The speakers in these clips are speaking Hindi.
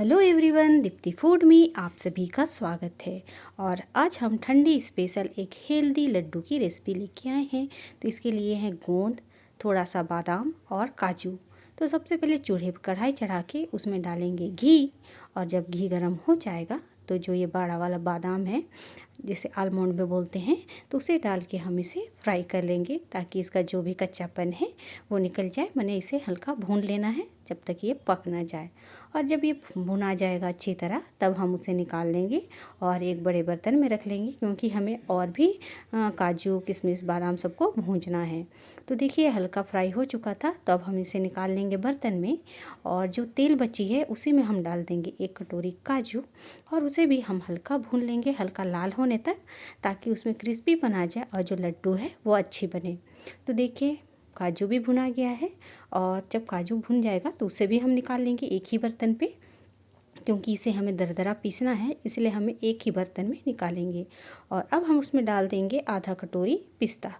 हेलो एवरीवन, दीप्ति फूड में आप सभी का स्वागत है। और आज हम ठंडी स्पेशल एक हेल्दी लड्डू की रेसिपी लेके आए हैं। तो इसके लिए है गोंद, थोड़ा सा बादाम और काजू। तो सबसे पहले चूल्हे पर कढ़ाई चढ़ा के उसमें डालेंगे घी। और जब घी गर्म हो जाएगा तो जो ये बड़ा वाला बादाम है, जिसे आलमंड में बोलते हैं, तो उसे डाल के हम इसे फ्राई कर लेंगे ताकि इसका जो भी कच्चापन है वो निकल जाए। मैंने इसे हल्का भून लेना है जब तक ये पक ना जाए। और जब ये भुना जाएगा अच्छी तरह तब हम उसे निकाल लेंगे और एक बड़े बर्तन में रख लेंगे, क्योंकि हमें और भी काजू किशमिश बादाम सबको भूंजना है। तो देखिए हल्का फ्राई हो चुका था, तो अब हम इसे निकाल लेंगे बर्तन में। और जो तेल बची है उसी में हम डाल देंगे 1 कटोरी काजू और उसे भी हम हल्का भून लेंगे, हल्का लाल होने तक, ताकि उसमें क्रिस्पी बना जाए और जो लड्डू है वो अच्छी बने। तो देखिए काजू भी भुना गया है। और जब काजू भुन जाएगा तो उसे भी हम निकाल लेंगे एक ही बर्तन पे, क्योंकि इसे हमें दरदरा पीसना है, इसलिए हमें एक ही बर्तन में निकालेंगे। और अब हम उसमें डाल देंगे आधा कटोरी पिस्ता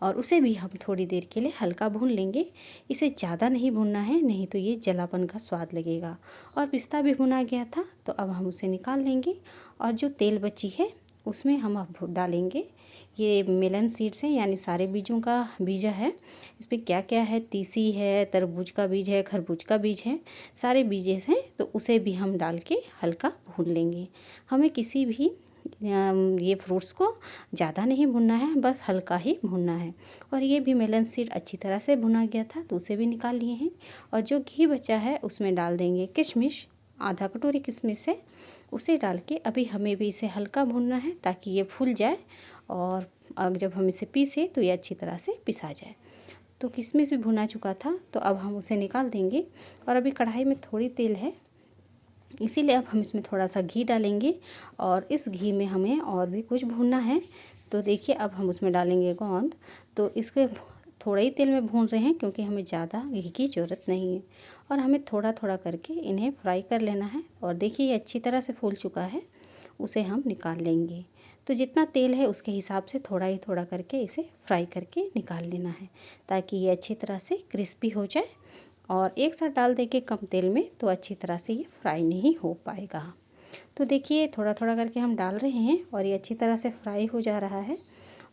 और उसे भी हम थोड़ी देर के लिए हल्का भून लेंगे। इसे ज़्यादा नहीं भूनना है, नहीं तो ये जलापन का स्वाद लगेगा। और पिस्ता भी भुना गया था, तो अब हम उसे निकाल लेंगे। और जो तेल बची है उसमें हम अब डालेंगे ये मेलन सीड्स हैं, यानी सारे बीजों का बीज है। इस पर क्या क्या है, तीसी है, तरबूज का बीज है, खरबूज का बीज है, सारे बीजे हैं। तो उसे भी हम डाल के हल्का भून लेंगे। हमें किसी भी ये फ्रूट्स को ज़्यादा नहीं भुनना है, बस हल्का ही भुनना है। और ये भी मेलन सीड अच्छी तरह से भुना गया था, तो उसे भी निकाल लिए हैं। और जो घी बचा है उसमें डाल देंगे किशमिश, आधा कटोरी किशमिश है, उसे डाल के अभी हमें भी इसे हल्का भूनना है ताकि ये फूल जाए। और अब जब हम इसे पीसे तो ये अच्छी तरह से पिसा जाए। तो किशमिश भी भुना चुका था, तो अब हम उसे निकाल देंगे। और अभी कढ़ाई में थोड़ी तेल है, इसीलिए अब हम इसमें थोड़ा सा घी डालेंगे। और इस घी में हमें और भी कुछ भूनना है। तो देखिए अब हम उसमें डालेंगे गोंद। तो इसके थोड़ा ही तेल में भून रहे हैं, क्योंकि हमें ज़्यादा घी की ज़रूरत नहीं है। और हमें थोड़ा थोड़ा करके इन्हें फ्राई कर लेना है। और देखिए ये अच्छी तरह से फूल चुका है, उसे हम निकाल लेंगे। तो जितना तेल है उसके हिसाब से थोड़ा ही थोड़ा करके इसे फ्राई करके निकाल लेना है, ताकि ये अच्छी तरह से क्रिस्पी हो जाए। और एक साथ डाल देंगे कम तेल में तो अच्छी तरह से ये फ्राई नहीं हो पाएगा। तो देखिए थोड़ा थोड़ा करके हम डाल रहे हैं और ये अच्छी तरह से फ्राई हो जा रहा है।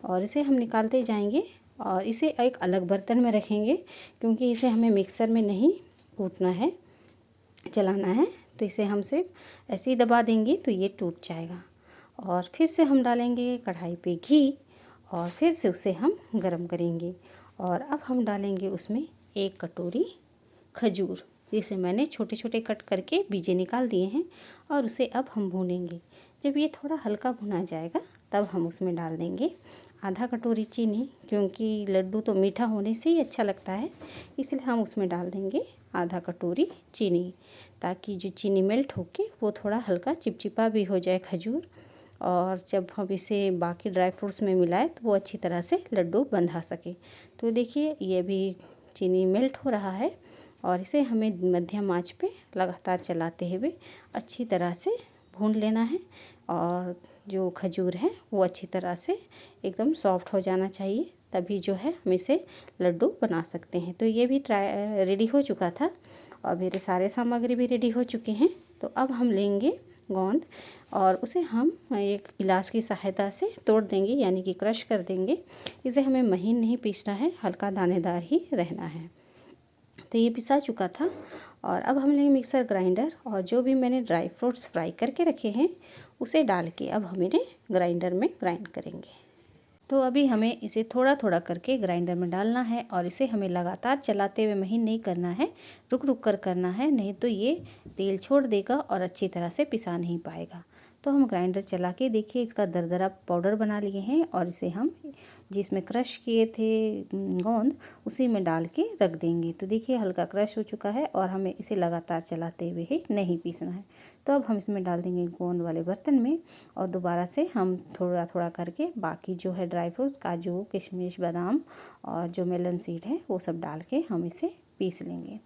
और इसे हम निकालते जाएंगे और इसे एक अलग बर्तन में रखेंगे, क्योंकि इसे हमें मिक्सर में नहीं कूटना है, चलाना है। तो इसे हम सिर्फ ऐसे ही दबा देंगे तो ये टूट जाएगा। और फिर से हम डालेंगे कढ़ाई पे घी और फिर से उसे हम गरम करेंगे। और अब हम डालेंगे उसमें 1 कटोरी खजूर, जिसे मैंने छोटे छोटे कट करके बीजे निकाल दिए हैं। और उसे अब हम भूनेंगे। जब ये थोड़ा हल्का भुना जाएगा तब हम उसमें डाल देंगे आधा कटोरी चीनी, क्योंकि लड्डू तो मीठा होने से ही अच्छा लगता है, इसलिए हम उसमें डाल देंगे आधा कटोरी चीनी, ताकि जो चीनी मेल्ट होके वो थोड़ा हल्का चिपचिपा भी हो जाए खजूर। और जब हम इसे बाकी ड्राई फ्रूट्स में मिलाएं तो वो अच्छी तरह से लड्डू बंधा सके। तो देखिए ये भी चीनी मेल्ट हो रहा है और इसे हमें मध्यम आंच पे लगातार चलाते हुए अच्छी तरह से भून लेना है। और जो खजूर है वो अच्छी तरह से एकदम सॉफ्ट हो जाना चाहिए, तभी जो है हम इसे लड्डू बना सकते हैं। तो ये भी रेडी हो चुका था और मेरे सारे सामग्री भी रेडी हो चुके हैं। तो अब हम लेंगे गोंद और उसे हम एक गिलास की सहायता से तोड़ देंगे, यानी कि क्रश कर देंगे। इसे हमें महीन नहीं पीसना है, हल्का दानेदार ही रहना है। तो ये पिसा चुका था। और अब हम लेंगे मिक्सर ग्राइंडर और जो भी मैंने ड्राई फ्रूट्स फ्राई करके रखे हैं उसे डाल के अब हम इन्हें ग्राइंडर में ग्राइंड करेंगे। तो अभी हमें इसे थोड़ा थोड़ा करके ग्राइंडर में डालना है और इसे हमें लगातार चलाते हुए महीन नहीं करना है, रुक रुक कर करना है, नहीं तो ये तेल छोड़ देगा और अच्छी तरह से पिसा नहीं पाएगा। तो हम ग्राइंडर चला के देखिए इसका दरदरा पाउडर बना लिए हैं और इसे हम जिसमें क्रश किए थे गोंद उसी में डाल के रख देंगे। तो देखिए हल्का क्रश हो चुका है और हमें इसे लगातार चलाते हुए ही नहीं पीसना है। तो अब हम इसमें डाल देंगे गोंद वाले बर्तन में और दोबारा से हम थोड़ा थोड़ा करके बाकी जो है ड्राई फ्रूट्स काजू किशमिश बादाम और जो मेलन सीड है वो सब डाल के हम इसे पीस लेंगे।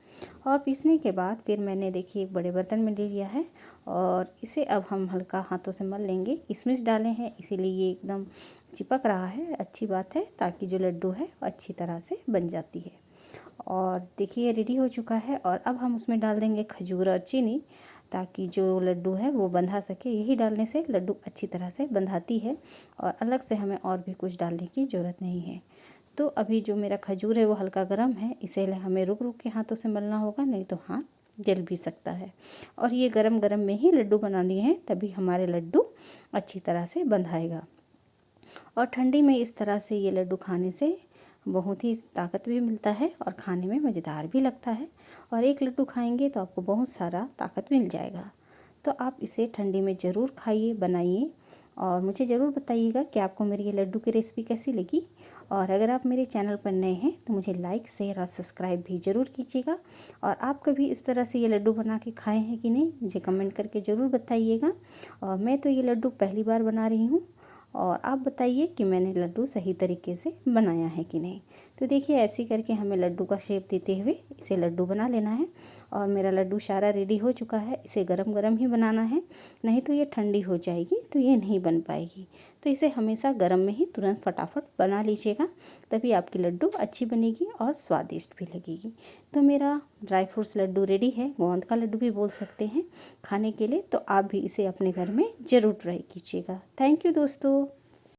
और पीसने के बाद फिर मैंने देखिए एक बड़े बर्तन में ले लिया है और इसे अब हम हल्का हाथों से मल लेंगे। किशमिश डाले हैं इसीलिए ये एकदम चिपक रहा है, अच्छी बात है, ताकि जो लड्डू है वो अच्छी तरह से बन जाती है। और देखिए रेडी हो चुका है। और अब हम उसमें डाल देंगे खजूर और चीनी, ताकि जो लड्डू है वो बंधा सके। यही डालने से लड्डू अच्छी तरह से बंधाती है और अलग से हमें और भी कुछ डालने की ज़रूरत नहीं है। तो अभी जो मेरा खजूर है वो हल्का गर्म है, इसे हमें रुक रुक के हाथों से मलना होगा, नहीं तो हाथ जल भी सकता है। और ये गरम गरम में ही लड्डू बनाने हैं, तभी हमारे लड्डू अच्छी तरह से बंधाएगा। और ठंडी में इस तरह से ये लड्डू खाने से बहुत ही ताकत भी मिलता है और खाने में मज़ेदार भी लगता है। और एक लड्डू खाएंगे तो आपको बहुत सारा ताकत मिल जाएगा। तो आप इसे ठंडी में ज़रूर खाइए, बनाइए और मुझे ज़रूर बताइएगा कि आपको मेरी ये लड्डू की रेसिपी कैसी लगी। और अगर आप मेरे चैनल पर नए हैं तो मुझे लाइक, शेयर और सब्सक्राइब भी ज़रूर कीजिएगा। और आप कभी इस तरह से ये लड्डू बना के खाए हैं कि नहीं, मुझे कमेंट करके ज़रूर बताइएगा। और मैं तो ये लड्डू पहली बार बना रही हूँ, और आप बताइए कि मैंने लड्डू सही तरीके से बनाया है कि नहीं। तो देखिए ऐसे करके हमें लड्डू का शेप देते हुए इसे लड्डू बना लेना है। और मेरा लड्डू सारा रेडी हो चुका है। इसे गरम गरम ही बनाना है, नहीं तो ये ठंडी हो जाएगी तो ये नहीं बन पाएगी। तो इसे हमेशा गरम में ही तुरंत फटाफट बना लीजिएगा, तभी आपकी लड्डू अच्छी बनेगी और स्वादिष्ट भी लगेगी। तो मेरा ड्राई फ्रूट्स लड्डू रेडी है, गोंद का लड्डू भी बोल सकते हैं, खाने के लिए। तो आप भी इसे अपने घर में ज़रूर ट्राई कीजिएगा। थैंक यू दोस्तों।